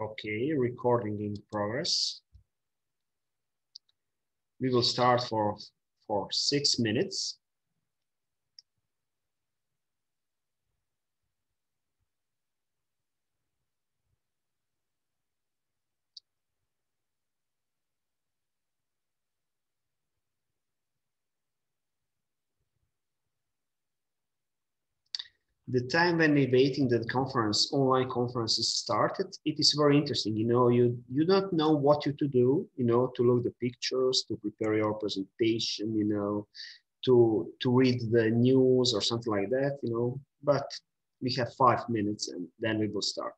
Okay, recording in progress. We will start for 6 minutes. The time when we're waiting that conference, online conferences started, it is very interesting. You know, you don't know what to do, you know, to look the pictures, to prepare your presentation, you know, to read the news or something like that, you know, but we have 5 minutes and then we will start.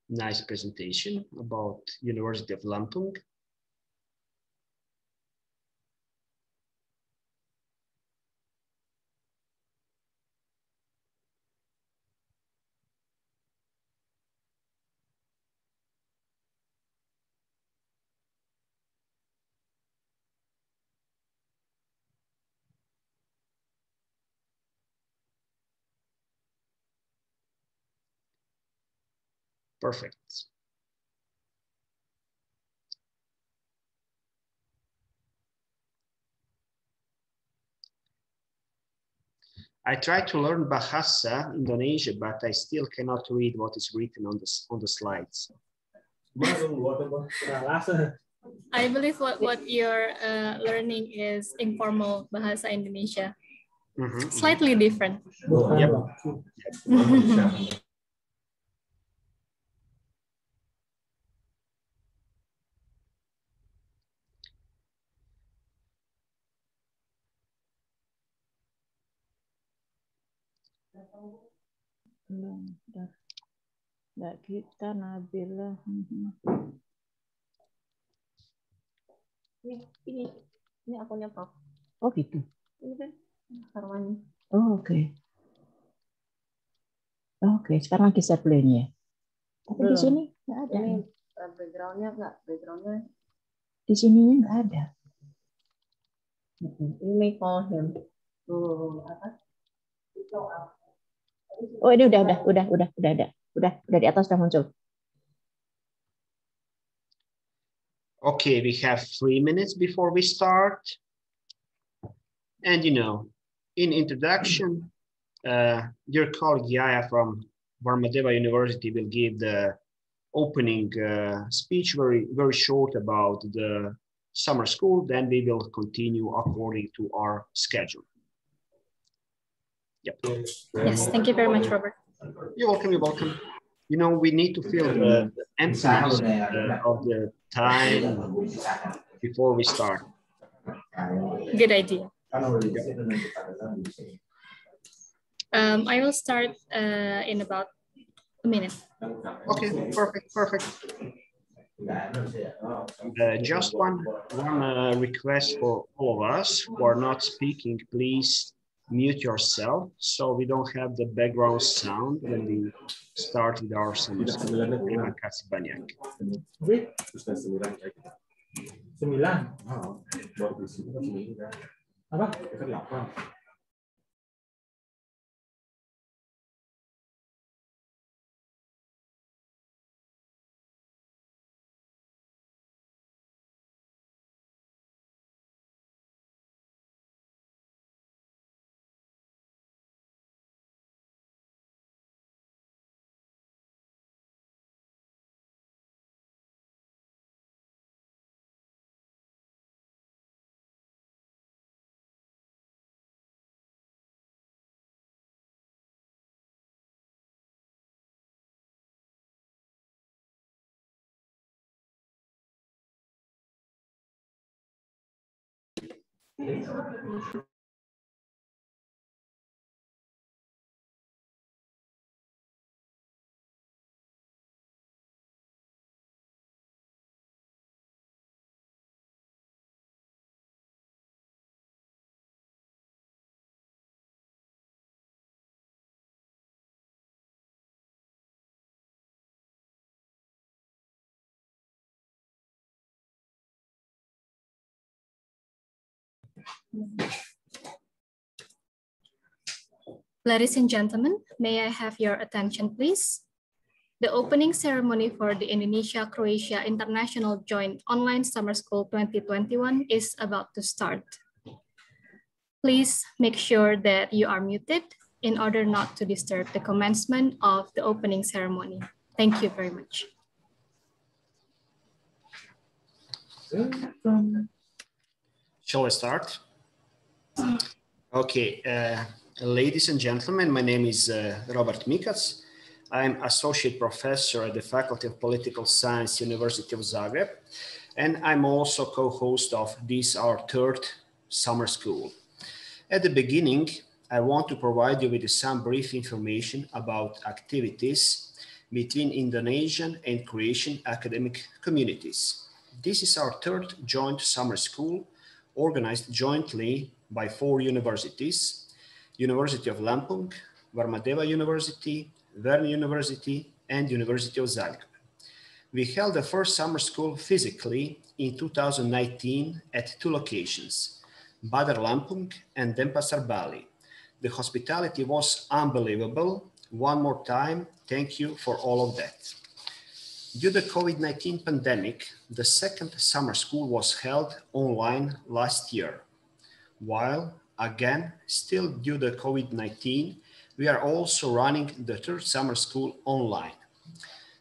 Nice presentation about University of Lampung. Perfect. I tried to learn Bahasa Indonesia, but I still cannot read what is written on the slides. I believe what you're learning is informal Bahasa Indonesia. Slightly different. Yep. Enggak kita Nabila. Ini akunnya Prof. Oh gitu. Ini kan sarwanya. Oh oke. Oke, sekarang lagi set play-nya. Tapi belum. Di sini nggak ada. Ini background-nya nggak, background-nya di sininya nggak ada. Ini call him. Apa? Oh ini udah ada. Udah di atas udah muncul. Okay, we have 3 minutes before we start. And you know, in introduction, your colleague Yaya from Varmadeva University will give the opening speech, very short about the summer school. Then we will continue according to our schedule. Yep. Yes, thank you very much, Robert. You're welcome. You're welcome. You know, we need to fill the emptiness of the time before we start. Good idea. I will start in about a minute. Okay, perfect. Just one request for all of us who are not speaking, please mute yourself so we don't have the background sound when we start with our summer school. Terima kasih banyak. 9. Apa? Ladies and gentlemen, may I have your attention, please? The opening ceremony for the Indonesia-Croatia International Joint Online Summer School 2021 is about to start. Please make sure that you are muted in order not to disturb the commencement of the opening ceremony. Thank you very much. Shall I start? Okay, ladies and gentlemen, my name is Robert Mikac. I'm Associate Professor at the Faculty of Political Science, University of Zagreb, and I'm also co-host of this, our third summer school. At the beginning, I want to provide you with some brief information about activities between Indonesian and Croatian academic communities. This is our third joint summer school organized jointly by 4 universities: University of Lampung, Varmadeva University, Verne University, and University of Zagreb. We held the first summer school physically in 2019 at 2 locations, Badar Lampung and Denpasar, Bali. The hospitality was unbelievable. One more time, thank you for all of that. Due to the COVID-19 pandemic, the second summer school was held online last year. While, again, still due to COVID-19, we are also running the third summer school online.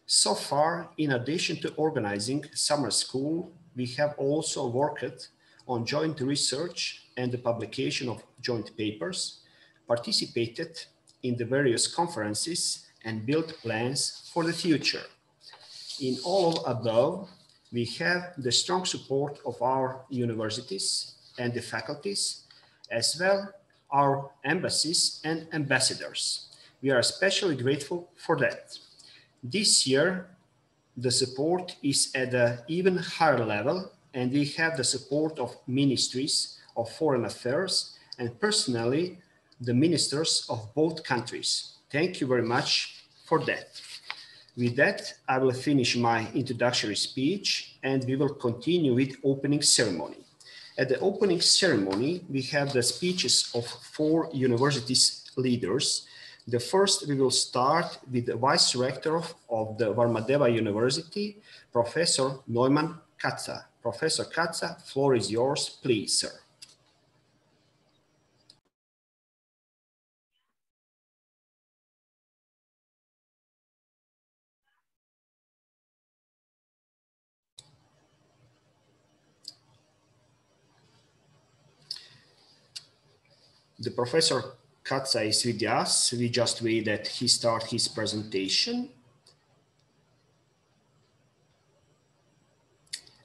So far, in addition to organizing summer school, we have also worked on joint research and the publication of joint papers, participated in the various conferences, and built plans for the future. In all of above, we have the strong support of our universities and the faculties, as well our embassies and ambassadors. We are especially grateful for that. This year, the support is at an even higher level, and we have the support of ministries of foreign affairs and personally the ministers of both countries. Thank you very much for that. With that, I will finish my introductory speech and we will continue with opening ceremony. At the opening ceremony, we have the speeches of 4 universities leaders. The first, we will start with the Vice Rector of the Varmadeva University, Professor Neumann Katza. Professor Katza, floor is yours, please, sir. The Professor Katza is with us. We just wait that he starts his presentation.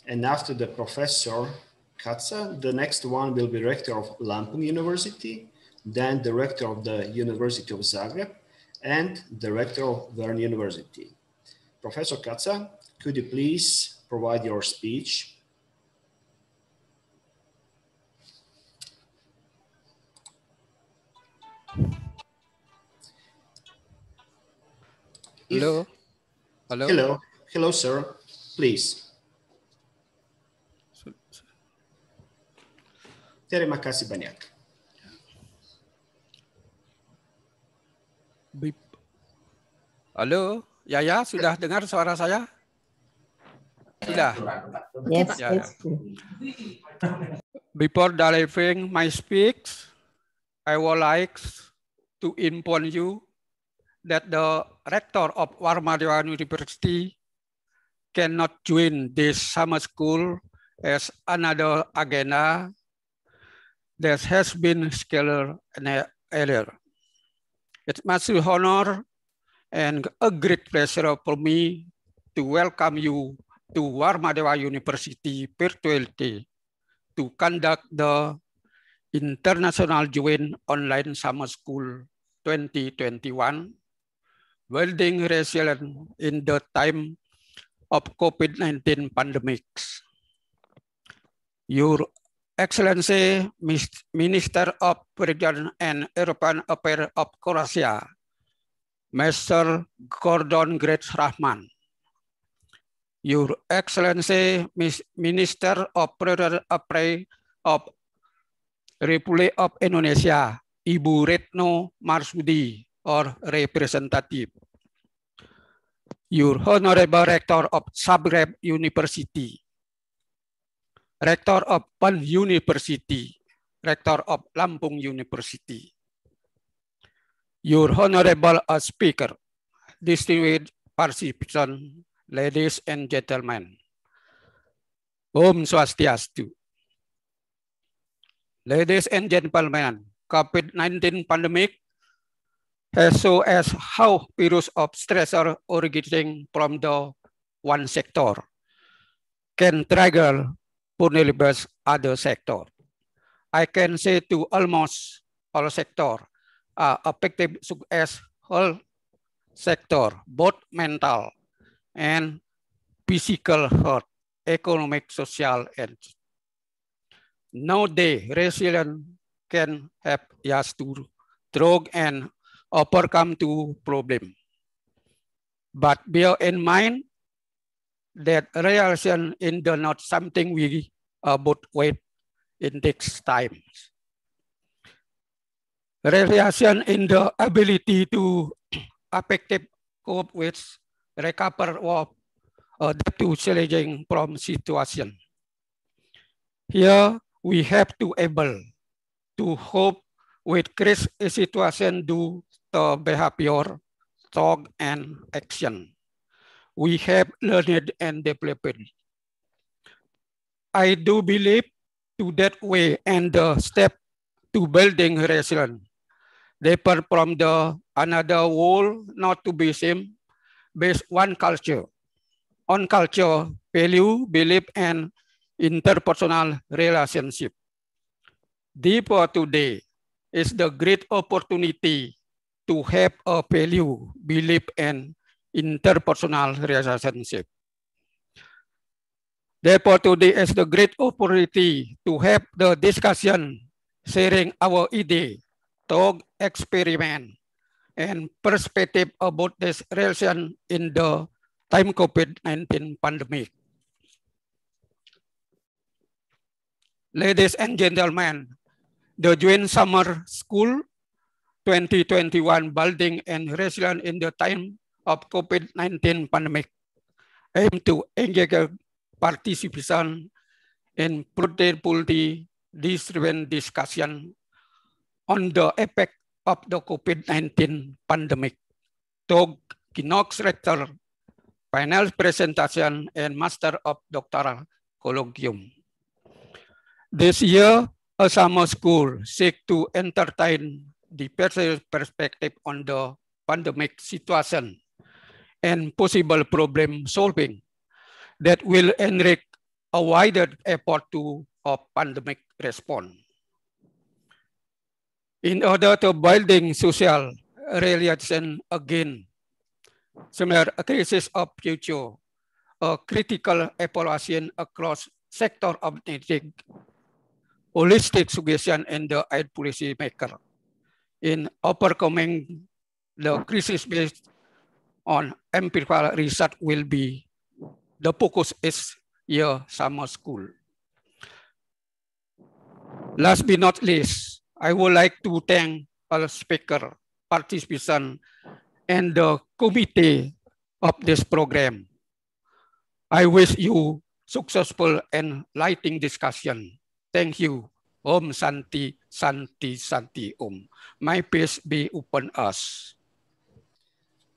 And after the Professor Katza, the next one will be Rector of Lampung University, then the Rector of the University of Zagreb, and the Rector of Verne University. Professor Katza, could you please provide your speech? Hello. Hello. Hello. Hello, sir. Please. Terima kasih banyak. Halo, Yaya, sudah dengar suara saya? Sudah. Yes, Ya, ya. yes. Before delivering my speech, I would like to inform you that the rector of Varmadeva University cannot join this summer school as another agenda that has been scheduled earlier. It's much honor and a great pleasure for me to welcome you to Varmadeva University virtually to conduct the International Joint Online Summer School 2021, building resilience in the time of COVID-19 pandemics. Your Excellency, Minister of Region and European Affairs of Croatia, Mr. Gordon Grec Rahman. Your Excellency, Minister of Foreign Affairs of Republik of Indonesia, Ibu Retno Marsudi, or representative. Your Honorable Rector of Zagreb University, Rector of PUN University, Rector of Lampung University. Your Honorable Speaker, distinguished participants, ladies and gentlemen. Om Swastiastu. Ladies and gentlemen, COVID-19 pandemic has shown us how virus of stressor originating from the one sector can trigger vulnerable other sector. I can say to almost all sector are affected as whole sector, both mental and physical health, economic, social, and nowadays resilience can help us to drug and overcome to problem. But bear in mind that realization is not something we about wait. It takes time. Realization in the ability to effective cope with, recover, or adapt to challenging from situation. Here we have to able to cope with crisis situation due to behavior, thought, and action. We have learned and developed. I do believe to that way and the step to building resilience. Differ from the another world not to be same based one culture. On culture, value, belief, and interpersonal relationship. Therefore, today is the great opportunity to have a value, belief, and interpersonal relationship. Therefore, today is the great opportunity to have the discussion, sharing our idea, talk, experiment, and perspective about this relation in the time COVID-19 pandemic. Ladies and gentlemen, the Joint Summer School 2021 Building and Resilience in the time of COVID-19 pandemic aim to engage participation in productivity driven discussion on the effect of the COVID-19 pandemic. Talk, keynote lecture, panel presentation, and Master of Doctoral Colloquium. This year, a summer school seeks to entertain the perspective on the pandemic situation and possible problem solving that will enrich a wider effort to a pandemic response. In order to building social relation again, similar crisis of future, a critical evaluation across sector of needing holistic suggestion and the aid policy maker in overcoming the crisis based on empirical research will be the focus is your summer school. Last but not least, I would like to thank all speaker, participants, and the committee of this program. I wish you successful and enlightening discussion. Thank you. Om Santi, Santi, Santi Om. My peace be upon us.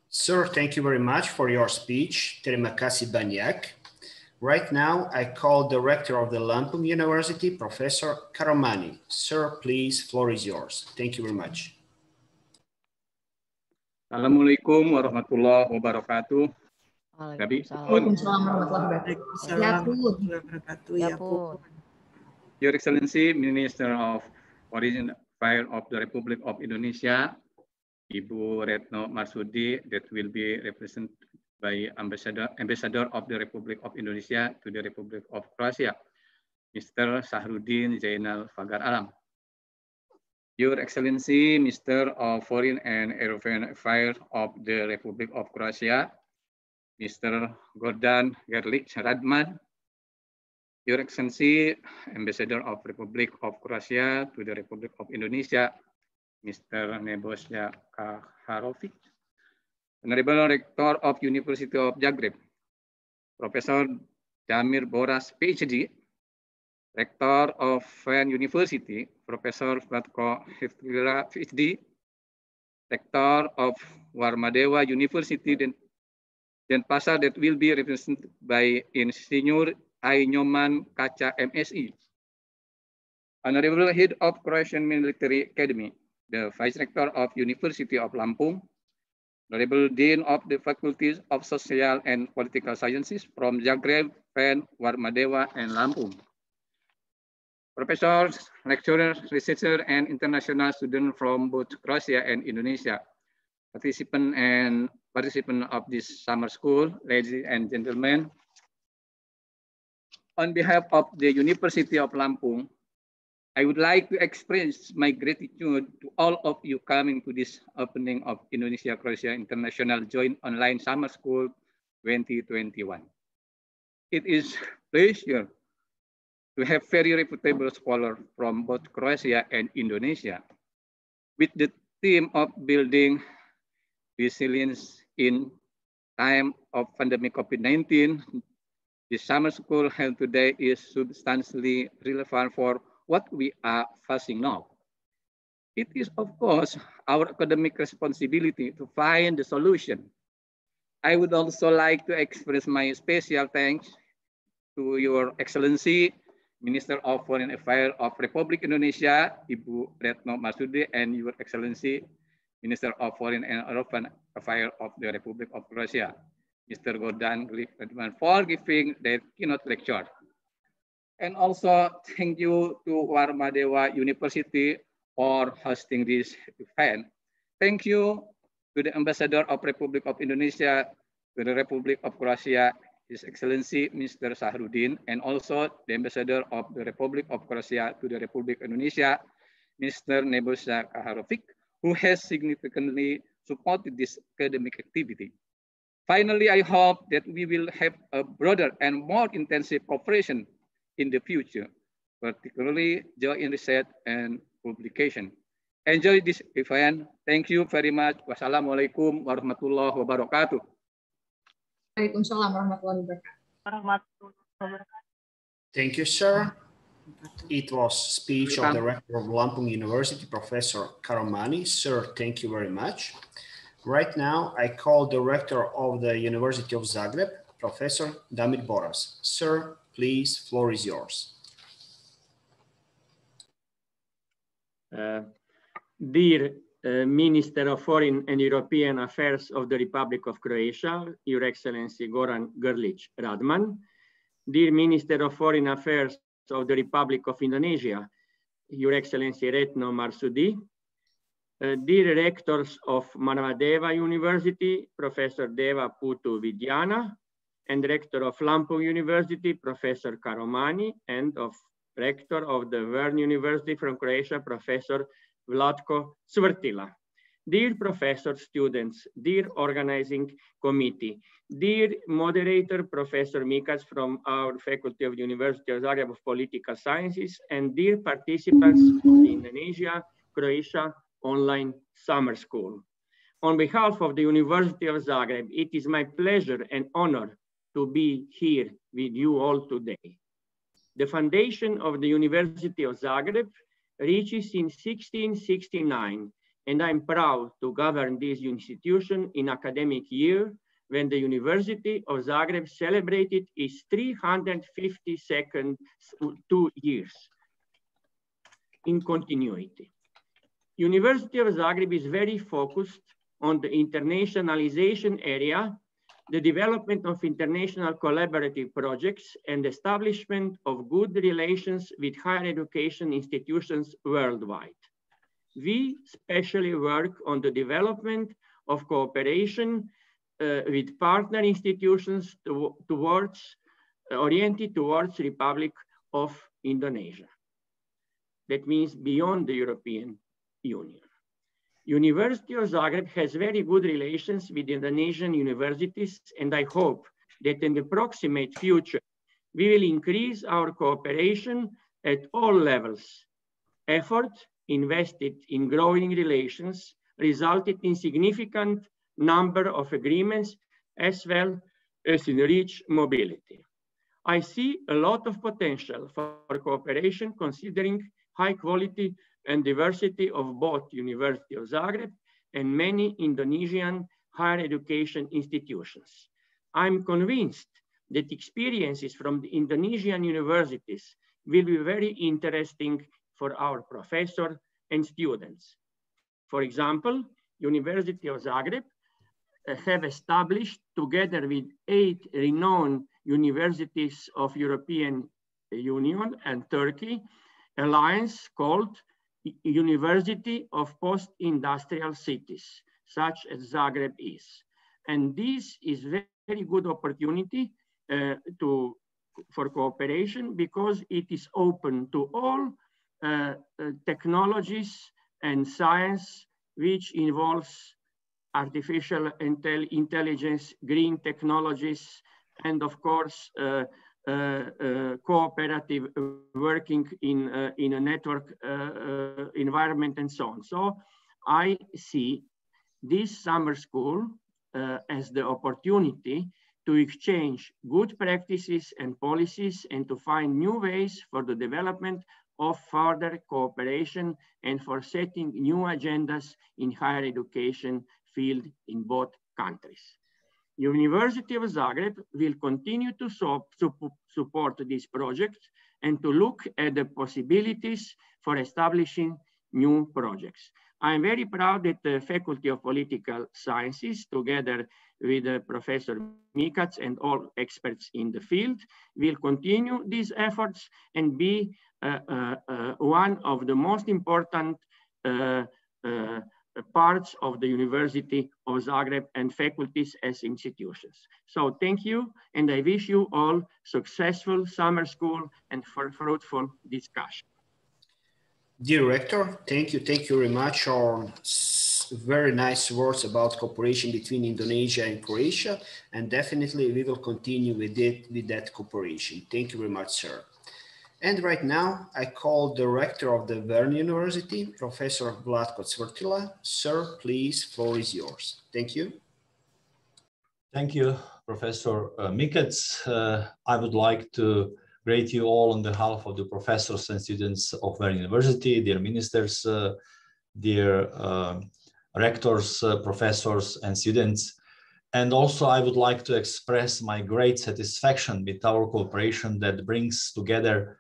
Sir, thank you very much for your speech. Terima kasih banyak. Right now, I call the Rector of the Lampung University, Professor Karomani. Sir, please, floor is yours. Thank you very much. Assalamualaikum warahmatullahi wabarakatuh. Waalaikumsalam warahmatullahi wabarakatuh. Ya pun. Your Excellency, Minister of Foreign Affairs of the Republic of Indonesia, Ibu Retno Marsudi, that will be represented by Ambassador of the Republic of Indonesia to the Republic of Croatia, Mr. Sahrudin Zainal Fagar Alam. Your Excellency, Mr. of Foreign and European Affairs of the Republic of Croatia, Mr. Gordan Grlić Radman, Your Excellency, Ambassador of Republic of Croatia to the Republic of Indonesia, Mr. Nebojša Kaharovic, Honorable Rector of University of Zagreb, Professor Damir Boras, PhD, Rector of FEN University, Professor Vlatko Heftvila, PhD, Rector of Warmadewa University, Denpasar, that will be represented by Insinyur I. Nyoman Kaca, MSI. Honorable Head of Croatian Military Academy, the Vice Rector of University of Lampung, Honorable Dean of the Faculties of Social and Political Sciences from Zagreb, FEN, Warmadewa, and Lampung. Professors, lecturers, researchers, and international students from both Croatia and Indonesia, participants of this summer school, ladies and gentlemen. On behalf of the University of Lampung, I would like to express my gratitude to all of you coming to this opening of Indonesia-Croatia International Joint Online Summer School 2021. It is a pleasure to have very reputable scholars from both Croatia and Indonesia with the theme of building resilience in time of pandemic COVID-19. The summer school held today is substantially relevant for what we are facing now. It is, of course, our academic responsibility to find the solution. I would also like to express my special thanks to Your Excellency, Minister of Foreign Affairs of Republik Indonesia, Ibu Retno Marsudi, and Your Excellency, Minister of Foreign and European Affairs of the Republic of Croatia, Mr. Gordan Grlić Radman, for giving their keynote lecture. And also thank you to Warmadewa University for hosting this event. Thank you to the Ambassador of Republic of Indonesia to the Republic of Croatia, His Excellency Mr. Sahrudin, and also the Ambassador of the Republic of Croatia to the Republic of Indonesia, Mr. Nebojša Kaharovic, who has significantly supported this academic activity. Finally, I hope that we will have a broader and more intensive cooperation in the future, particularly joint research and publication. Enjoy this event. Thank you very much. Wassalamualaikum warahmatullahi wabarakatuh. Waalaikumsalam warahmatullahi wabarakatuh. Thank you, sir. It was speech of the rector of Lampung University, Professor Karomani. Sir, thank you very much. Right now, I call the rector of the University of Zagreb, Professor Damir Boras. Sir, please, floor is yours. Dear Minister of Foreign and European Affairs of the Republic of Croatia, Your Excellency Goran Grlić Radman, dear Minister of Foreign Affairs of the Republic of Indonesia, Your Excellency Retno Marsudi, dear rectors of Warmadewa University, Professor Deva Putu Vidyana, and rector of Lampung University, Professor Karomani, and of rector of the Vern University from Croatia, Professor Vlatko Cvrtila. Dear professors, students, dear organizing committee, dear moderator, Professor Mikac from our Faculty of the University of Zagreb of Political Sciences, and dear participants of the Indonesia-Croatia Online Summer School. On behalf of the University of Zagreb, it is my pleasure and honor to be here with you all today. The foundation of the University of Zagreb reaches in 1669, and I'm proud to govern this institution in academic year when the University of Zagreb celebrated its 352nd 2 years in continuity. University of Zagreb is very focused on the internationalization area, the development of international collaborative projects, and establishment of good relations with higher education institutions worldwide. We especially work on the development of cooperation with partner institutions oriented towards Republic of Indonesia. That means beyond the European Union. University of Zagreb has very good relations with Indonesian universities, and I hope that in the proximate future, We will increase our cooperation at all levels. Effort invested in growing relations resulted in significant number of agreements as well as in rich mobility. I see a lot of potential for cooperation considering high quality and diversity of both University of Zagreb and many Indonesian higher education institutions. I'm convinced that experiences from the Indonesian universities will be very interesting for our professors and students. For example, University of Zagreb have established, together with 8 renowned universities of European Union and Turkey, alliance called University of Post-Industrial Cities, such as Zagreb is. And this is very good opportunity for cooperation because it is open to all technologies and science which involves artificial intelligence, green technologies, and of course, cooperative working in a network environment and so on. So I see this summer school as the opportunity to exchange good practices and policies and to find new ways for the development of further cooperation and for setting new agendas in higher education field in both countries. University of Zagreb will continue to support this project and to look at the possibilities for establishing new projects. I'm very proud that the Faculty of Political Sciences, together with Professor Mikac and all experts in the field, will continue these efforts and be one of the most important parts of the University of Zagreb and faculties as institutions. So thank you, and I wish you all successful summer school and for fruitful discussion. Dear Rector, thank you very much for very nice words about cooperation between Indonesia and Croatia, and definitely we will continue with that cooperation. Thank you very much, sir. And right now, I call the rector of the Verne University, Professor Vlatko Cvrtila. Sir, please, floor is yours. Thank you. Thank you, Professor Mikac. I would like to greet you all on behalf of the professors and students of Verne University, dear ministers, dear rectors, professors, and students. And also, I would like to express my great satisfaction with our cooperation that brings together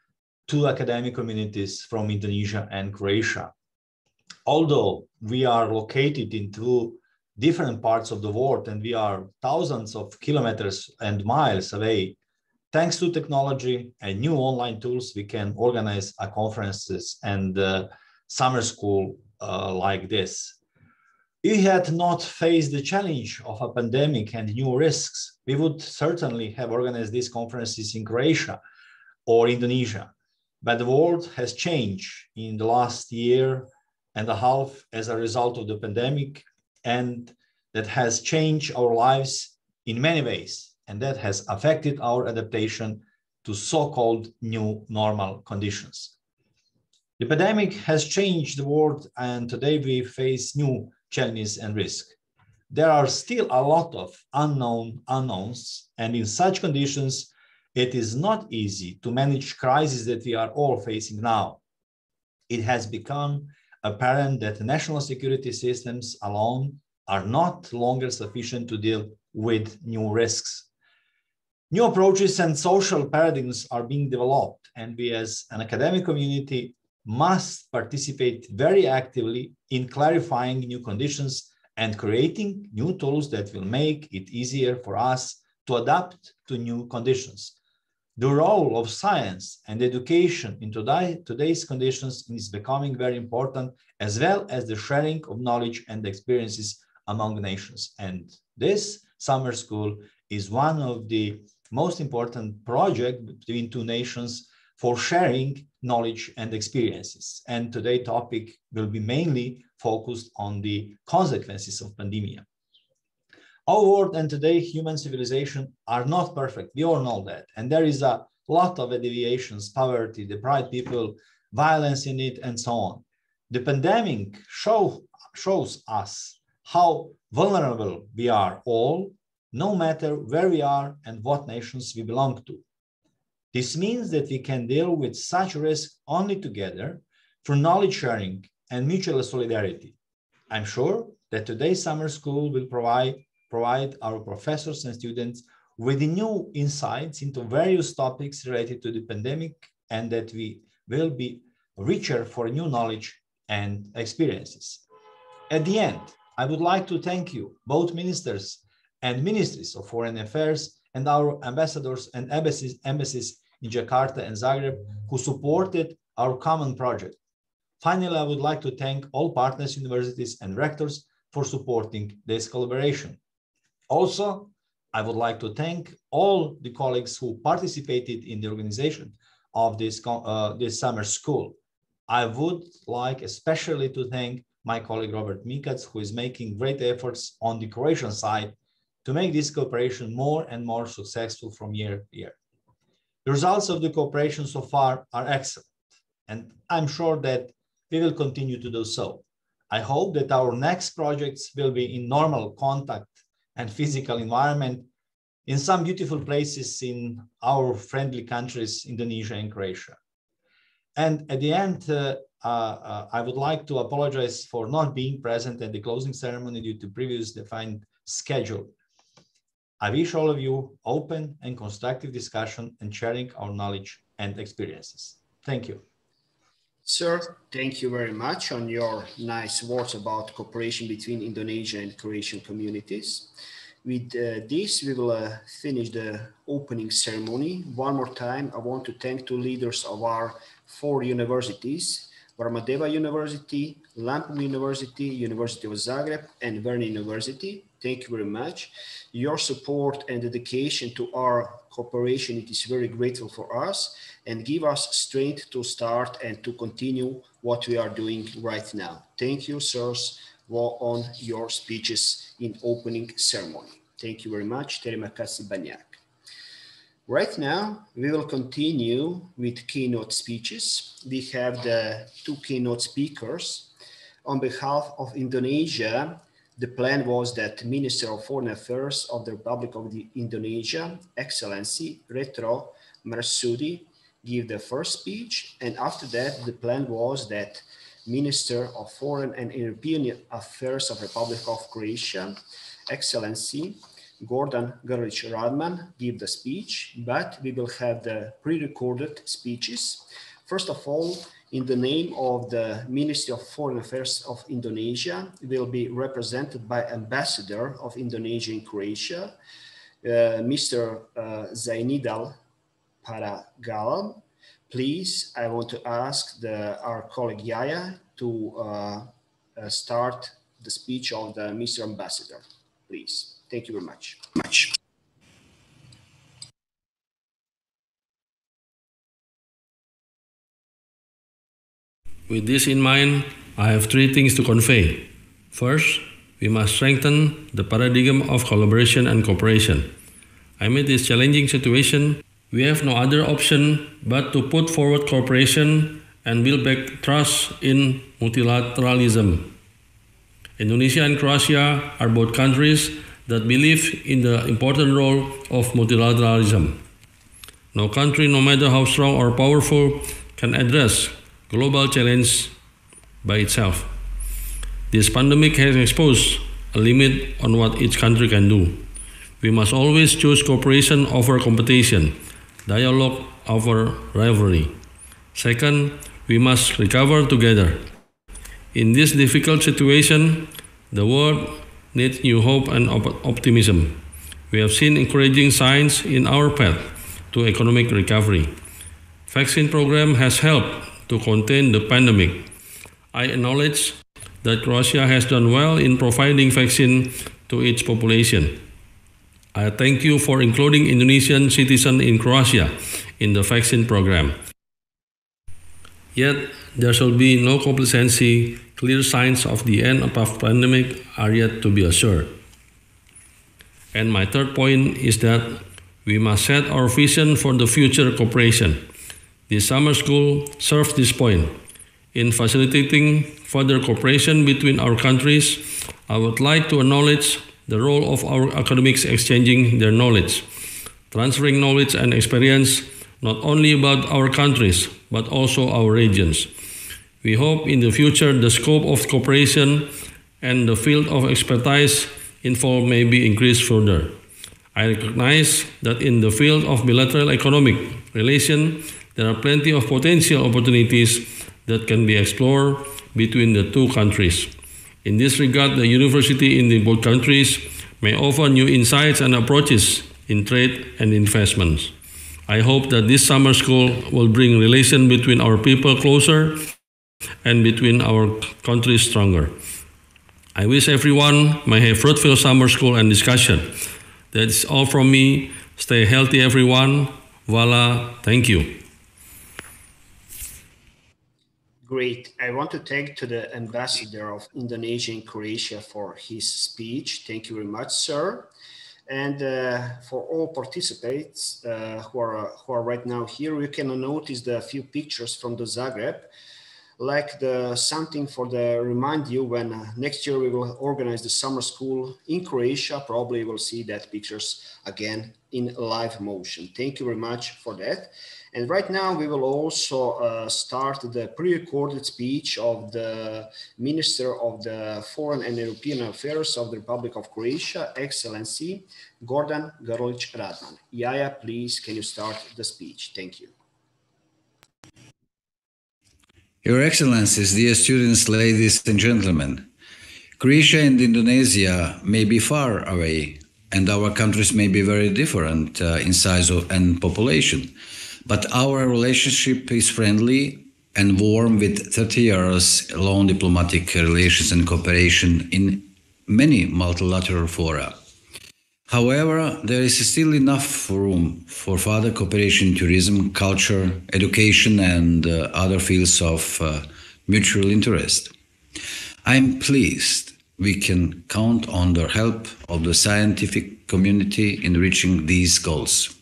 2 academic communities from Indonesia and Croatia. Although we are located in 2 different parts of the world and we are thousands of kilometers and miles away, thanks to technology and new online tools, we can organize conferences and summer school like this. If we had not faced the challenge of a pandemic and new risks, we would certainly have organized these conferences in Croatia or Indonesia. But the world has changed in the last year and a half as a result of the pandemic, and that has changed our lives in many ways, and that has affected our adaptation to so-called new normal conditions. The pandemic has changed the world, and today we face new challenges and risks. There are still a lot of unknowns, and in such conditions, it is not easy to manage crises that we are all facing now. It has become apparent that national security systems alone are not longer sufficient to deal with new risks. New approaches and social paradigms are being developed, and we as an academic community must participate very actively in clarifying new conditions and creating new tools that will make it easier for us to adapt to new conditions. The role of science and education in today's conditions is becoming very important, as well as the sharing of knowledge and experiences among nations. And this summer school is one of the most important projects between 2 nations for sharing knowledge and experiences. And today's topic will be mainly focused on the consequences of pandemic. Our world and today human civilization are not perfect. We all know that. And there is a a lot of deviations, poverty, deprived people, violence in it, and so on. The pandemic shows us how vulnerable we are all, no matter where we are and what nations we belong to. This means that we can deal with such risk only together through knowledge sharing and mutual solidarity. I'm sure that today's summer school will provide our professors and students with new insights into various topics related to the pandemic, and that we will be richer for new knowledge and experiences. At the end, I would like to thank you, both ministers and ministries of foreign affairs, and our ambassadors and embassies in Jakarta and Zagreb, who supported our common project. Finally, I would like to thank all partners, universities and rectors for supporting this collaboration. Also, I would like to thank all the colleagues who participated in the organization of this summer school. I would like especially to thank my colleague Robert Mikac, who is making great efforts on the Croatian side to make this cooperation more and more successful from year to year. The results of the cooperation so far are excellent, and I'm sure that we will continue to do so. I hope that our next projects will be in normal contact and physical environment in some beautiful places in our friendly countries, Indonesia and Croatia. And at the end, I would like to apologize for not being present at the closing ceremony due to previous defined schedule. I wish all of you open and constructive discussion and sharing our knowledge and experiences. Thank you. Sir, thank you very much on your nice words about cooperation between Indonesia and Croatian communities. With this, we will finish the opening ceremony. One more time, I want to thank two leaders of our 4 universities, Varmadeva University, Lampung University, University of Zagreb, and Verni University. Thank you very much. Your support and dedication to our cooperation, it is very grateful for us and give us strength to start and to continue what we are doing right now. Thank you, sirs, on your speeches in opening ceremony. Thank you very much. Terima kasih banyak. Right now, we will continue with keynote speeches. We have the 2 keynote speakers. On behalf of Indonesia, the plan was that Minister of Foreign Affairs of the Republic of Indonesia, Excellency Retno Marsudi, give the first speech. And after that, the plan was that Minister of Foreign and European Affairs of the Republic of Croatia, Excellency Gordan Grlić Radman, give the speech, but we will have the pre-recorded speeches. First of all, in the name of the Ministry of Foreign Affairs of Indonesia, will be represented by Ambassador of Indonesia in Croatia, Mr. Zainidal Paragalan. Please, I want to ask our colleague Yaya to start the speech of the Mr. Ambassador, please. Thank you very much. With this in mind, I have 3 things to convey. First, we must strengthen the paradigm of collaboration and cooperation. Amid this challenging situation, we have no other option but to put forward cooperation and build back trust in multilateralism. Indonesia and Croatia are both countries that believe in the important role of multilateralism. No country, no matter how strong or powerful, can address global challenge by itself. This pandemic has exposed a limit on what each country can do. We must always choose cooperation over competition, dialogue over rivalry. Second, we must recover together. In this difficult situation, the world needs new hope and optimism. We have seen encouraging signs in our path to economic recovery. Vaccine program has helped to contain the pandemic. I acknowledge that Croatia has done well in providing vaccine to its population. I thank you for including Indonesian citizens in Croatia in the vaccine program. Yet, there shall be no complacency. Clear signs of the end of the pandemic are yet to be assured. And my third point is that We must set our vision for the future cooperation. This summer school serves this point. In facilitating further cooperation between our countries, I would like to acknowledge the role of our academics exchanging their knowledge, transferring knowledge and experience not only about our countries, but also our regions. We hope in the future the scope of cooperation and the field of expertise involved may be increased further. I recognize that in the field of bilateral economic relations, there are plenty of potential opportunities that can be explored between the two countries. In this regard, the university in the both countries may offer new insights and approaches in trade and investments. I hope that this summer school will bring relations between our people closer and between our countries stronger. I wish everyone may have fruitful summer school and discussion. That's all from me. Stay healthy, everyone. Voila, thank you. Great. I want to thank to the ambassador of Indonesia in Croatia for his speech. Thank you very much, sir. And for all participants who are right now here, you can notice the few pictures from the Zagreb, like something for the remind you when next year we will organize the summer school in Croatia. Probably you will see that pictures again in live motion. Thank you very much for that. And right now we will also start the pre-recorded speech of the Minister of the Foreign and European Affairs of the Republic of Croatia, Excellency Gordan Grlić Radman. Yaya, please, can you start the speech? Thank you. Your Excellencies, dear students, ladies and gentlemen, Croatia and Indonesia may be far away, and our countries may be very different in size and population. But our relationship is friendly and warm with 30 years long diplomatic relations and cooperation in many multilateral fora. However, there is still enough room for further cooperation in tourism, culture, education, and other fields of mutual interest. I am pleased we can count on the help of the scientific community in reaching these goals.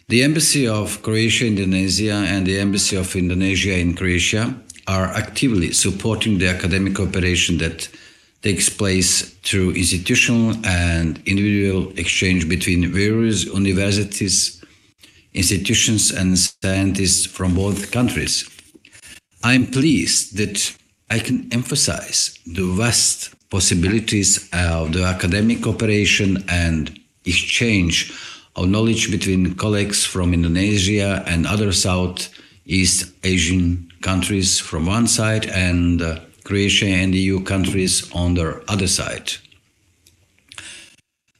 The Embassy of Croatia in Indonesia and the Embassy of Indonesia in Croatia are actively supporting the academic cooperation that takes place through institutional and individual exchange between various universities, institutions, and scientists from both countries. I am pleased that I can emphasize the vast possibilities of the academic cooperation and exchange of knowledge between colleagues from Indonesia and other Southeast Asian countries from one side and Croatia and EU countries on the other side.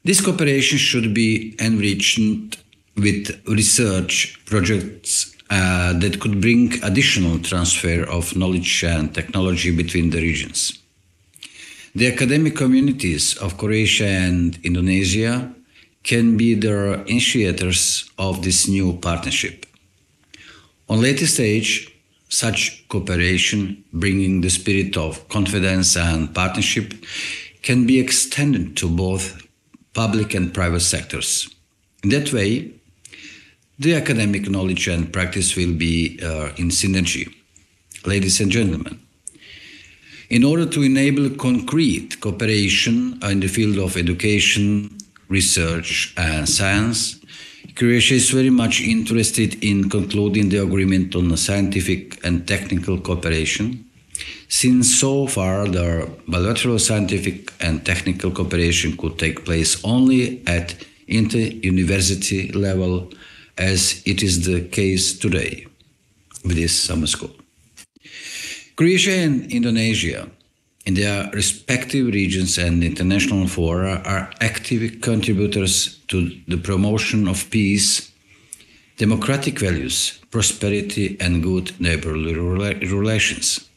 This cooperation should be enriched with research projects that could bring additional transfer of knowledge and technology between the regions. The academic communities of Croatia and Indonesia can be the initiators of this new partnership. On later stage, such cooperation, bringing the spirit of confidence and partnership, can be extended to both public and private sectors. In that way, the academic knowledge and practice will be in synergy. Ladies and gentlemen, in order to enable concrete cooperation in the field of education, research and science, Croatia is very much interested in concluding the agreement on scientific and technical cooperation, since so far the bilateral scientific and technical cooperation could take place only at inter-university level, as it is the case today with this summer school. Croatia and Indonesia, in their respective regions and international fora, are active contributors to the promotion of peace, democratic values, prosperity, and good neighborly relations.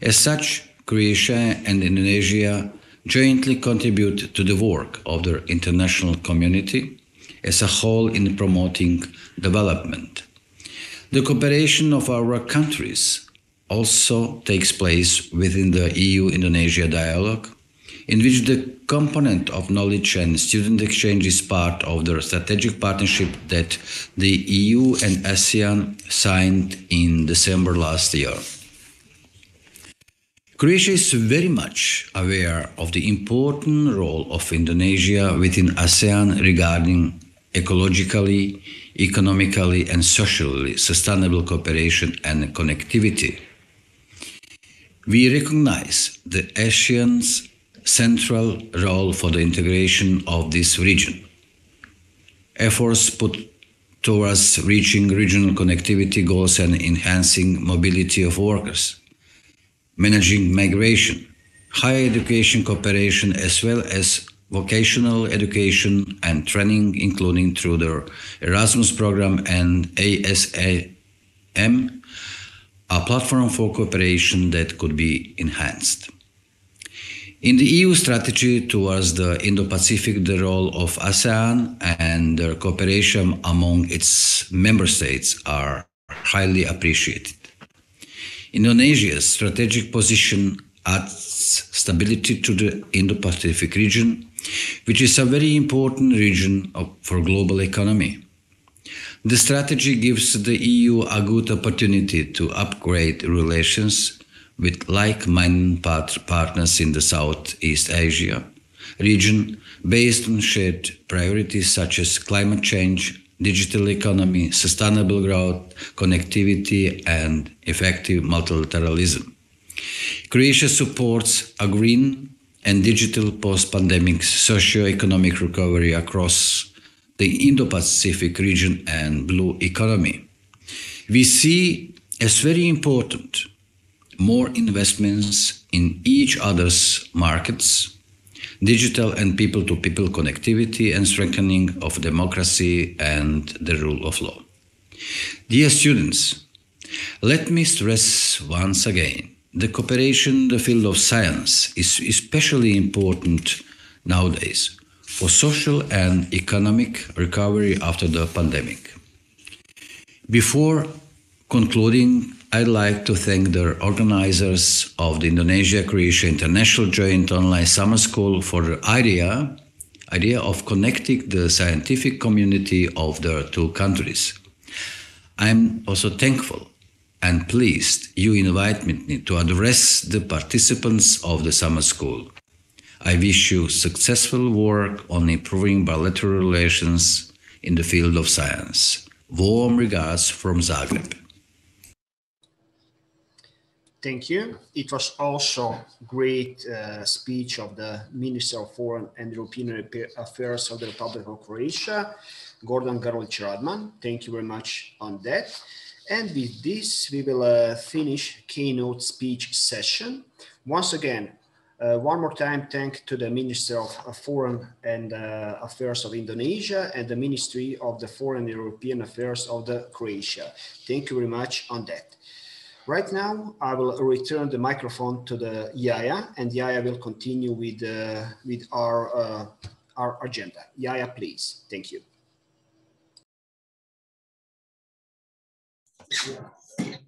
As such, Croatia and Indonesia jointly contribute to the work of the international community as a whole in promoting development. The cooperation of our countries also takes place within the EU-Indonesia dialogue, in which the component of knowledge and student exchange is part of the strategic partnership that the EU and ASEAN signed in December last year. Croatia is very much aware of the important role of Indonesia within ASEAN regarding ecologically, economically, and socially sustainable cooperation and connectivity. We recognize the ASEAN's central role for the integration of this region. Efforts put towards reaching regional connectivity goals and enhancing mobility of workers, managing migration, higher education cooperation, as well as vocational education and training, including through the Erasmus program and ASAM, a platform for cooperation that could be enhanced. In the EU strategy towards the Indo-Pacific, the role of ASEAN and their cooperation among its member states are highly appreciated. Indonesia's strategic position adds stability to the Indo-Pacific region, which is a very important region for global economy. The strategy gives the EU a good opportunity to upgrade relations with like-minded partners in the Southeast Asia region based on shared priorities such as climate change, digital economy, sustainable growth, connectivity, and effective multilateralism. Croatia supports a green and digital post-pandemic socio-economic recovery across the Indo-Pacific region and blue economy. We see as very important more investments in each other's markets, digital and people-to-people connectivity, and strengthening of democracy and the rule of law. Dear students, let me stress once again, the cooperation in the field of science is especially important nowadays for social and economic recovery after the pandemic. Before concluding, I'd like to thank the organizers of the Indonesia-Croatia International Joint Online Summer School for the idea of connecting the scientific community of the two countries. I'm also thankful and pleased you invite me to address the participants of the summer school. I wish you successful work on improving bilateral relations in the field of science. Warm regards from Zagreb. Thank you. It was also a great speech of the Minister of Foreign and European Affairs of the Republic of Croatia, Gordan Grlić-Radman. Thank you very much on that. And with this, we will finish keynote speech session. Once again, one more time, thank to the Minister of Foreign and Affairs of Indonesia and the Ministry of the Foreign and European Affairs of the Croatia. Thank you very much on that. Right now, I will return the microphone to the Yaya, and Yaya will continue with our agenda. Yaya, please. Thank you.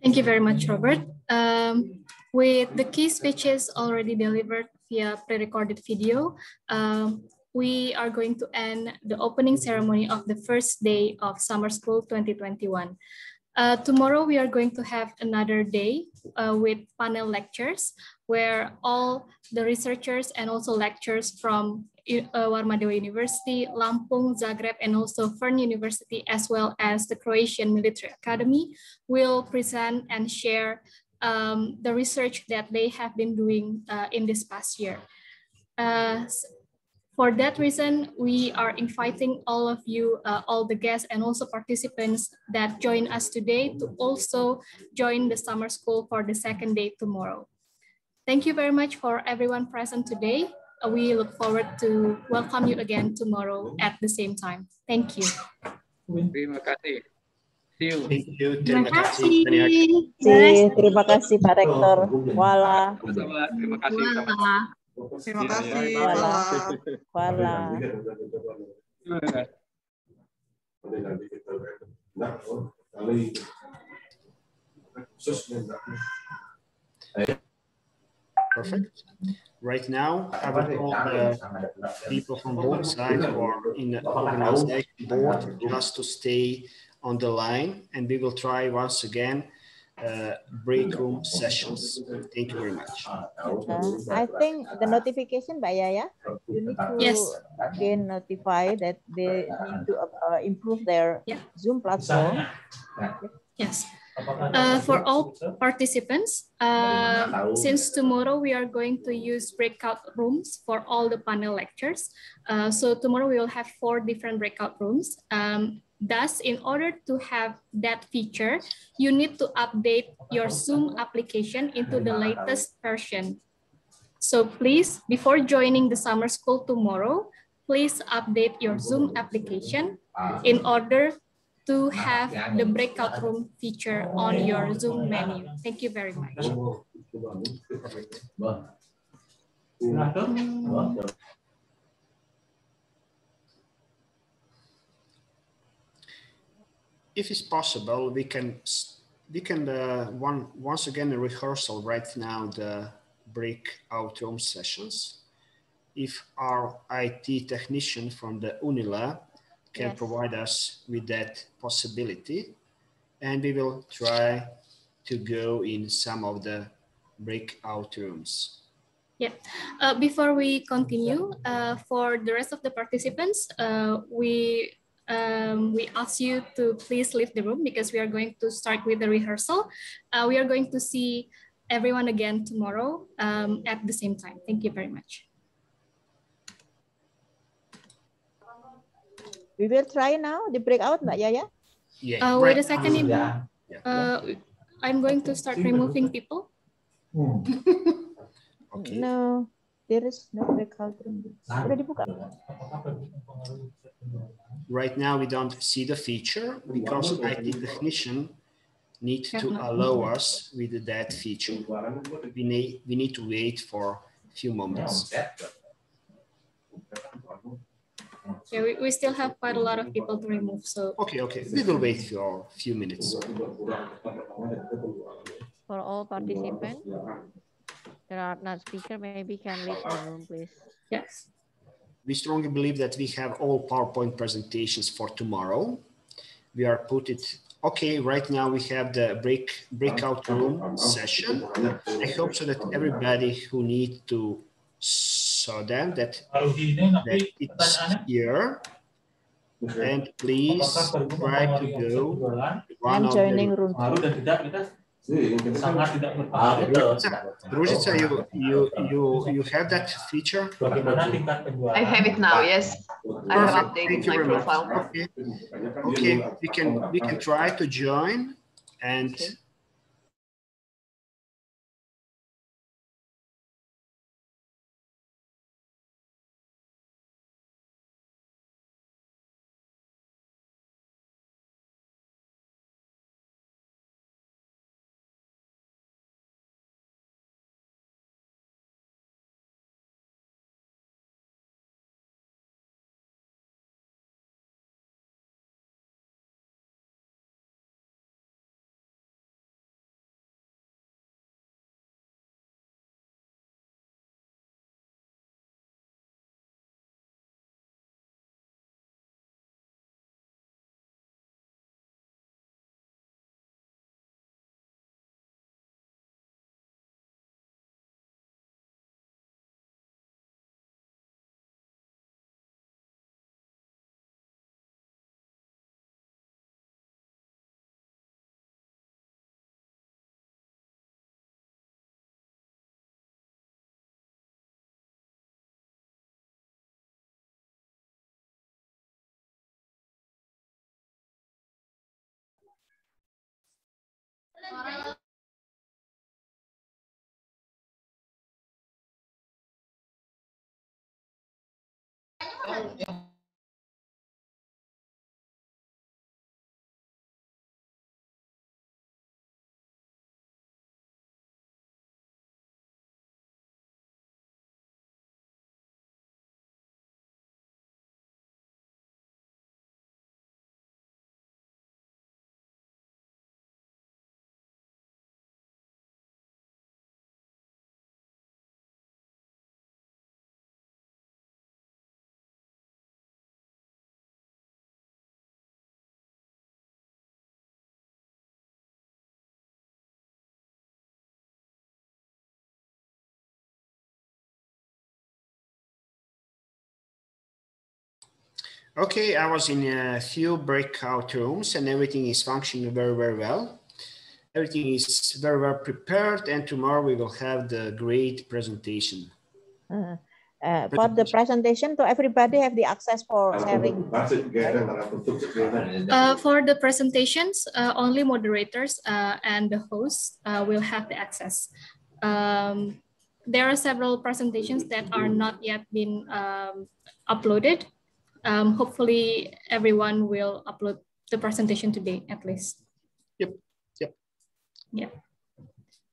Thank you very much, Robert. With the key speeches already delivered via pre-recorded video, we are going to end the opening ceremony of the first day of Summer School 2021. Tomorrow, we are going to have another day with panel lectures where all the researchers and also lecturers from Warmadewa University, Lampung, Zagreb, and also Fern University, as well as the Croatian Military Academy, will present and share the research that they have been doing in this past year. For that reason, we are inviting all of you, all the guests and also participants that join us today to also join the summer school for the second day tomorrow. Thank you very much for everyone present today. We look forward to welcome you again tomorrow at the same time. Thank you. Terima kasih. See you. Thank you. Terima kasih Pak Rektor. Wala. Terima kasih. Terima kasih. Wala. Perfect. Right now, I will call the people from both sides who are in the organization board just to stay on the line, and we will try once again break room sessions. Thank you very much. I think the notification, Mbak Yaya, you need to again notify that they need to improve their Zoom platform. Yes. For all participants, since tomorrow we are going to use breakout rooms for all the panel lectures. So tomorrow we will have 4 different breakout rooms. Thus, in order to have that feature, you need to update your Zoom application into the latest version. So please, before joining the summer school tomorrow, please update your Zoom application in order to have the breakout room feature on your Zoom menu. Thank you very much. Perfect. If it's possible, we can once again rehearsal right now the breakout room sessions. If our IT technician from the UNILA can provide us with that possibility, and we will try to go in some of the breakout rooms. Yeah. Before we continue, for the rest of the participants, we ask you to please leave the room because we are going to start with the rehearsal. We are going to see everyone again tomorrow at the same time. Thank you very much. We will try now the breakout, Mbak Yaya. Yeah. Wait a second, Ibu. I'm going to start removing people. Okay. No, there is no breakout room. Sudah dibuka. Right now, we don't see the feature because IT technician need to allow us with that feature. We need to wait for a few moments. Yeah, we still have quite a lot of people to remove. So okay, we will wait for a few minutes. For all participants, there are not speakers. Maybe can leave the room, please. Yes. We strongly believe that we have all PowerPoint presentations for tomorrow. We are put it. Okay, right now we have the breakout room session. I hope so that everybody who needs to saw them that it's here. And please try to go one of the room. Ružica, you have that feature? I have it now, yes. I have updated my profile. Okay, we can try to join and Okay, I was in a few breakout rooms and everything is functioning very, very well. Everything is very well prepared, and tomorrow we will have the great presentation. For the presentation, to everybody have the access for sharing. For the presentations, only moderators and the hosts will have the access. There are several presentations that are not yet been uploaded. Hopefully everyone will upload the presentation today at least. Yep. Yeah.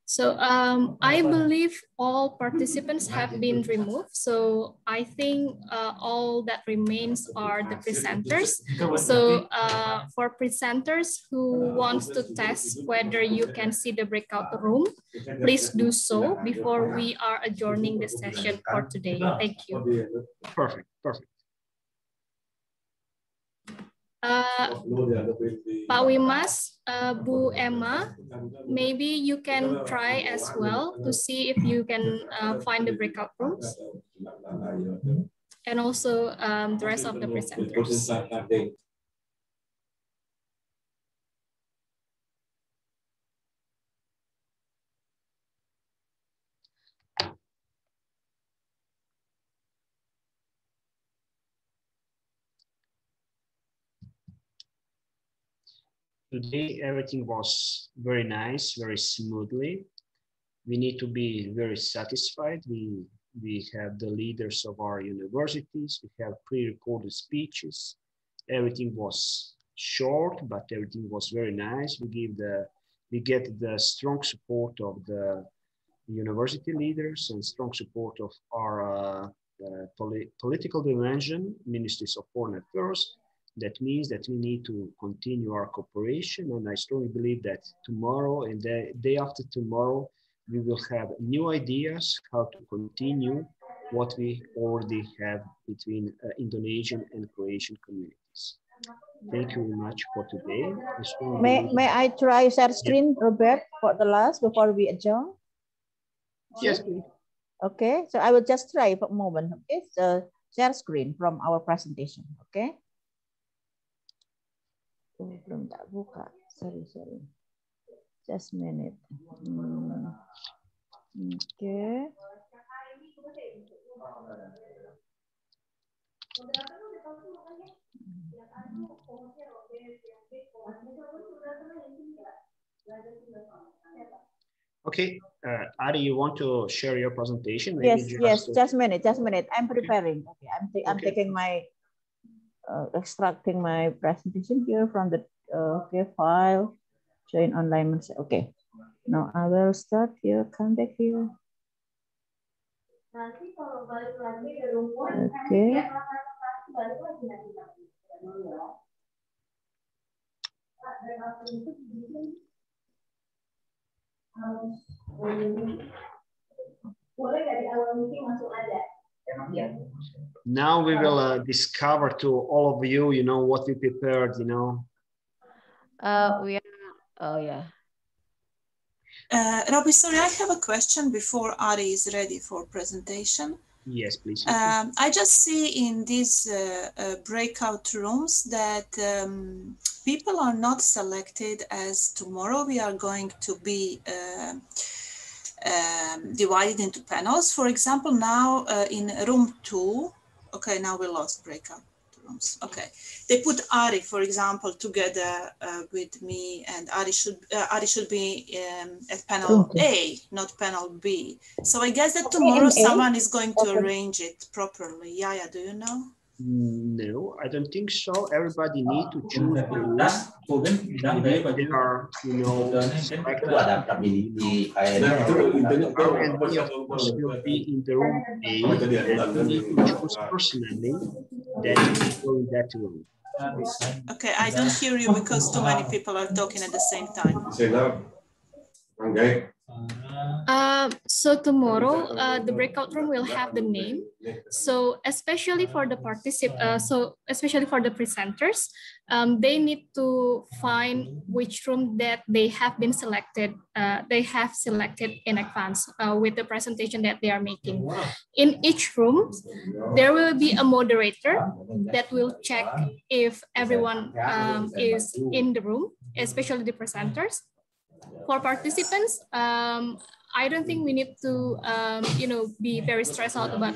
So I believe all participants have been removed. So I think all that remains are the presenters. So for presenters who wants to test whether you can see the breakout room, please do so before we are adjourning the session for today. Thank you. Perfect, perfect. Pak Wimas, Bu Emma, maybe you can try as well to see if you can find the breakout rooms, and also the rest of the presenters. Today, everything was very nice, very smoothly. We need to be very satisfied. We have the leaders of our universities. We have pre-recorded speeches. Everything was short, but everything was very nice. We get the strong support of the university leaders and strong support of our political dimension, ministries of foreign affairs. That means that we need to continue our cooperation, and I strongly believe that tomorrow and the day after tomorrow, we will have new ideas how to continue what we already have between Indonesian and Croatian communities. Thank you very much for today. May I try share screen, Robert, for the last before we adjourn? Yes, please. Okay, so I will just try for a moment. Okay, so share screen from our presentation. Okay. Belum tak buka. Sorry. Just a minute. Okay. Okay, Ari, you want to share your presentation? Maybe yes. Just a minute. I'm preparing. Okay, I'm taking my extracting my presentation here from the file, join online. Okay, now I will start here. Come back here. Okay. Now we will discover to all of you, what we prepared, We are, oh yeah. Robbie, sorry, I have a question before Ari is ready for presentation. Yes, please. I just see in these breakout rooms that people are not selected, as tomorrow we are going to be divided into panels. For example, now in room 2, okay, now we lost breakout rooms. Okay, they put Ari, for example, together with me, and Ari should be at panel A, not panel B. So I guess that tomorrow someone is going to arrange it properly. Yaya, do you know? No, I don't think so. Everybody needs to choose the room. They are, selected. Will be in the room A, and we need to choose personally that people in that room. Okay, I don't hear you because too many people are talking at the same time. So tomorrow, the breakout room will have the name. So especially for the especially for the presenters, they need to find which room that they have been selected. They have selected in advance with the presentation that they are making. In each room, there will be a moderator that will check if everyone is in the room, especially the presenters. For participants, I don't think we need to, be very stressed out about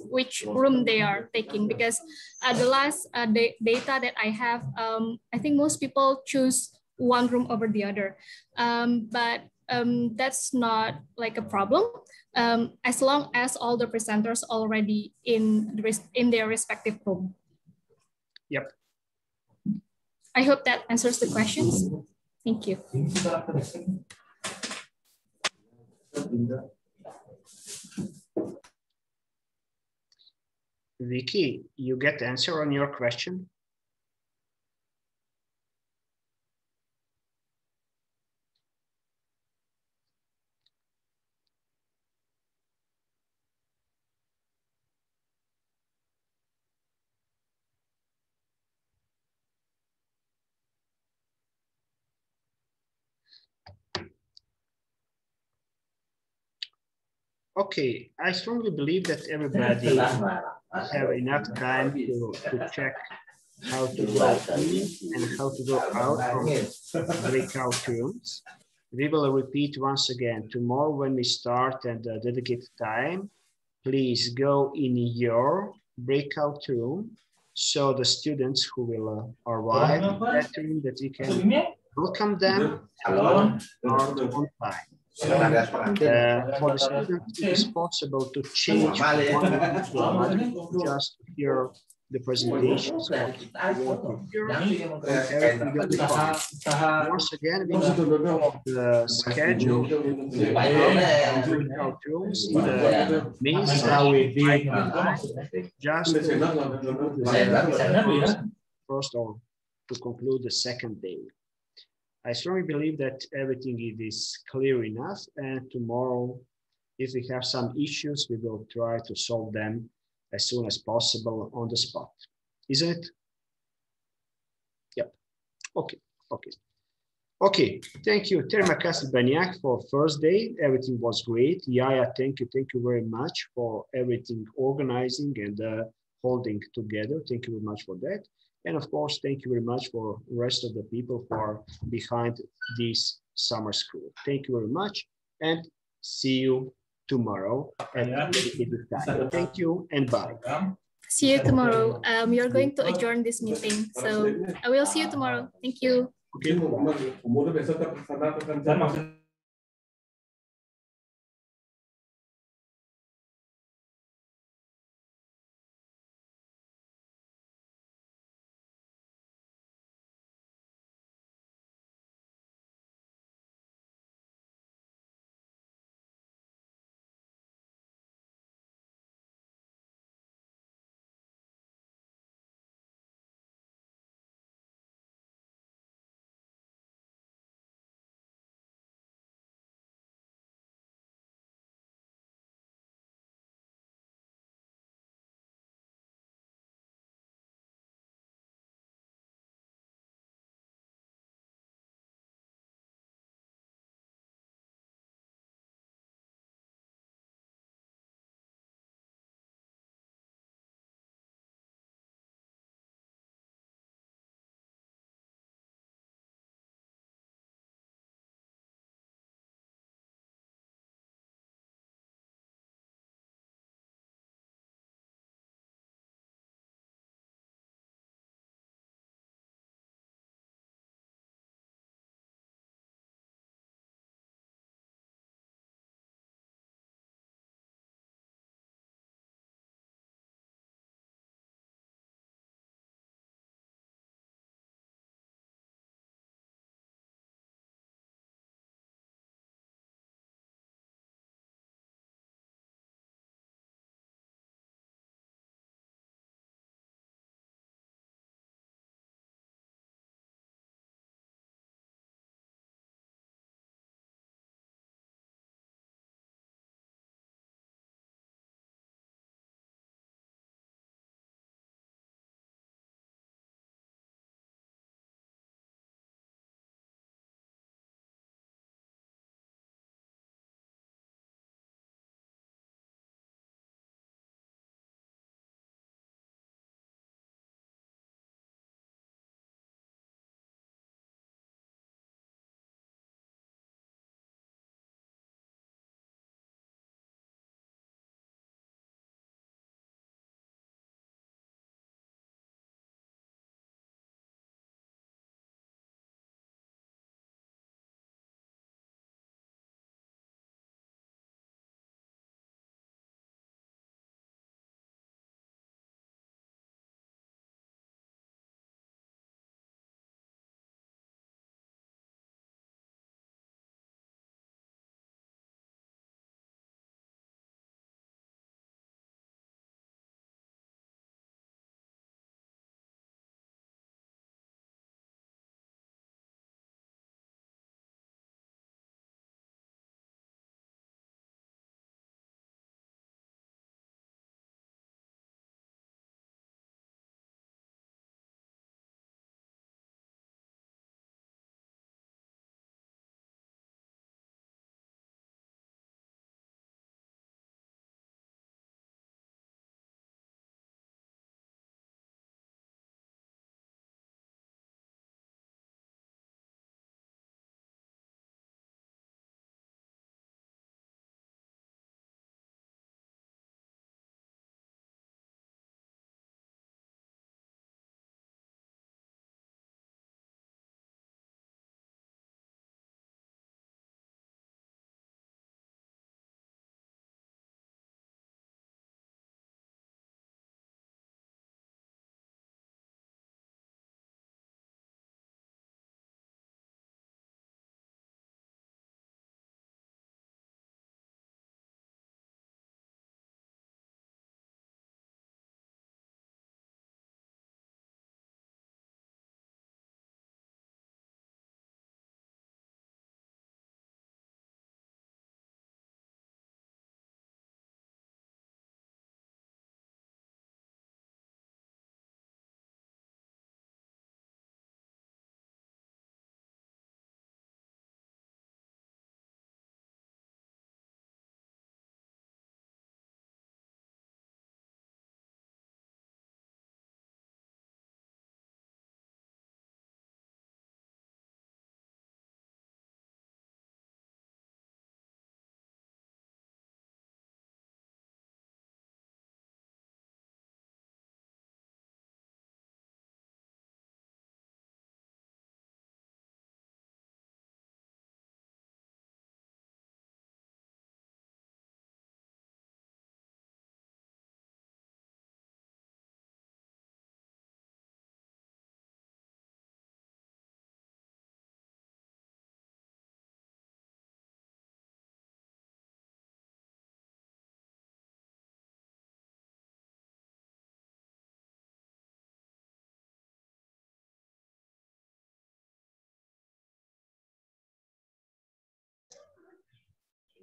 which room they are taking, because the last data that I have, I think most people choose one room over the other. But that's not like a problem, as long as all the presenters already in their respective room. Yep. I hope that answers the questions. Thank you. Vicky, you get the answer on your question? Okay, I strongly believe that everybody have enough time to check how to go in and how to go out from breakout rooms. We will repeat once again tomorrow when we start and dedicate time. Please go in your breakout room so the students who will arrive in that room, that we can welcome them and start on time. For the students, it is possible to change one to another just to hear the presentations. Once again, we will the schedule breakout rooms in the main session, just to first or to conclude the second day. I strongly believe that everything is clear enough, and tomorrow, if we have some issues, we will try to solve them as soon as possible on the spot. Isn't it? Yep. Okay. Okay. Okay. Thank you. Terima kasih banyak for first day. Everything was great. Yaya, thank you. Thank you very much for everything organizing and holding together. Thank you very much for that. And of course, thank you very much for the rest of the people who are behind this summer school. Thank you very much and see you tomorrow at the time. Thank you and bye. See you tomorrow. We are going to adjourn this meeting. So I will see you tomorrow. Thank you. Okay.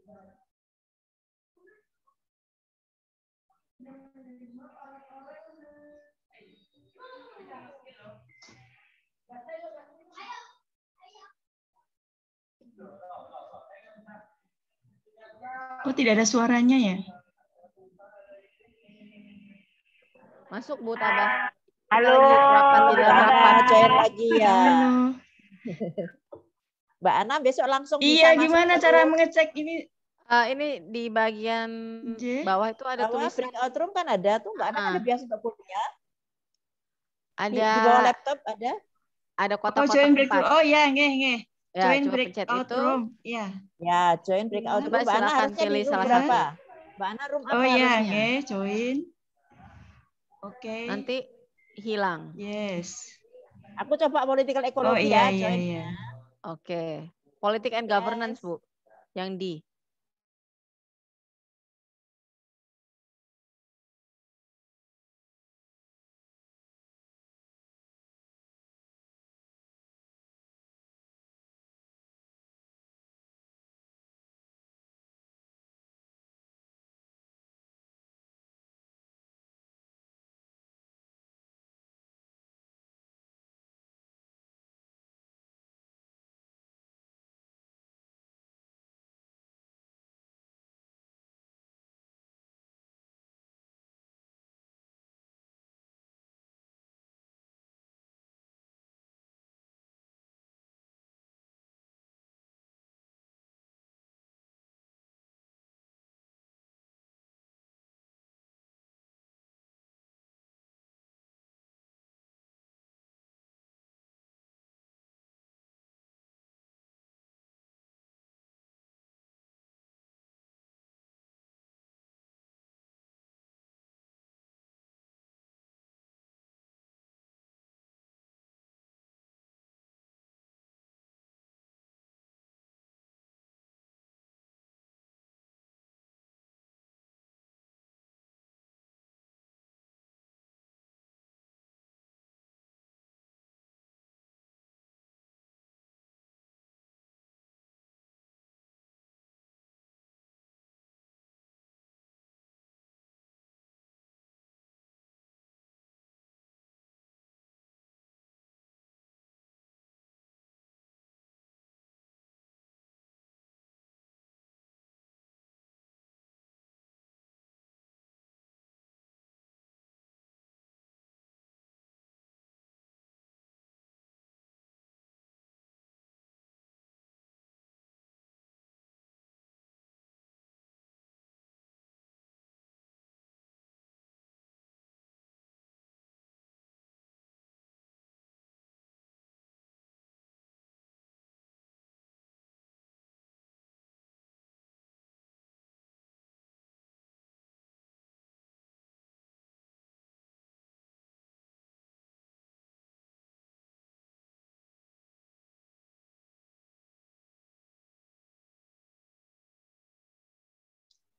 Oh, tidak ada suaranya ya? Masuk Bu Tabah. Halo, join lagi ya. Halo. Mbak Ana besok langsung Iya, bisa gimana masuk cara terus. mengecek ini? Ini di bagian bawah itu ada Bawah tulisan. breakout room kan ada tuh, Mbak Ana kan ada biasa untuk kuliah. Ada Di bawah laptop ada. Ada Oh, kotak-kotak join breakout. 4. Oh ya, nge. Ya, Join coba pencet breakout itu. room. Ya. Ya, join breakout room. Coba Mbak Ana silakan harusnya di pilih room salah berapa? satu. Mbak Ana room apa Oh ya, harusnya? nge, join. Oke. Nanti hilang. Yes. Aku coba political Oh ecology iya, ya, join. iya. Oke. Politik and governance, Bu. Yang di.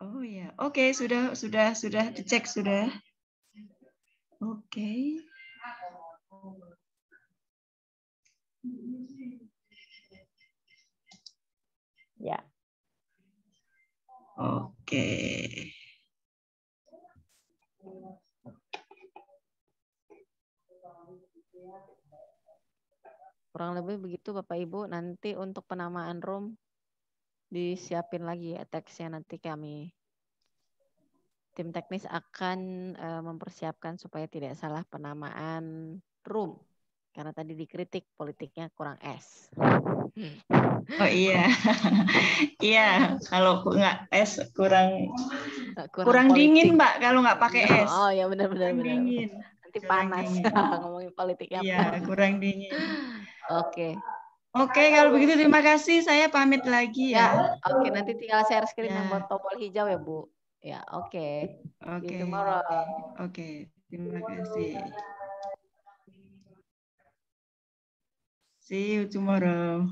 Oh ya, oke, sudah dicek sudah. Oke. Ya. Oke. Kurang lebih begitu Bapak Ibu. Nanti untuk penamaan room disiapin lagi ya teksnya, nanti kami tim teknis akan mempersiapkan supaya tidak salah penamaan room. Karena tadi dikritik politiknya kurang es. Oh iya. Iya, kalau nggak es kurang dingin, Mbak, kalau nggak pakai es. Oh ya, benar. Dingin. Nanti panas ngomongin politiknya. Iya, kurang dingin. Oke. Oke, kalau begitu terima kasih. Saya pamit lagi ya. Oke, nanti tinggal share screen Ya. yang tombol hijau ya, Bu. Ya, oke. See you Oke. tomorrow. Oke, terima kasih. See you tomorrow.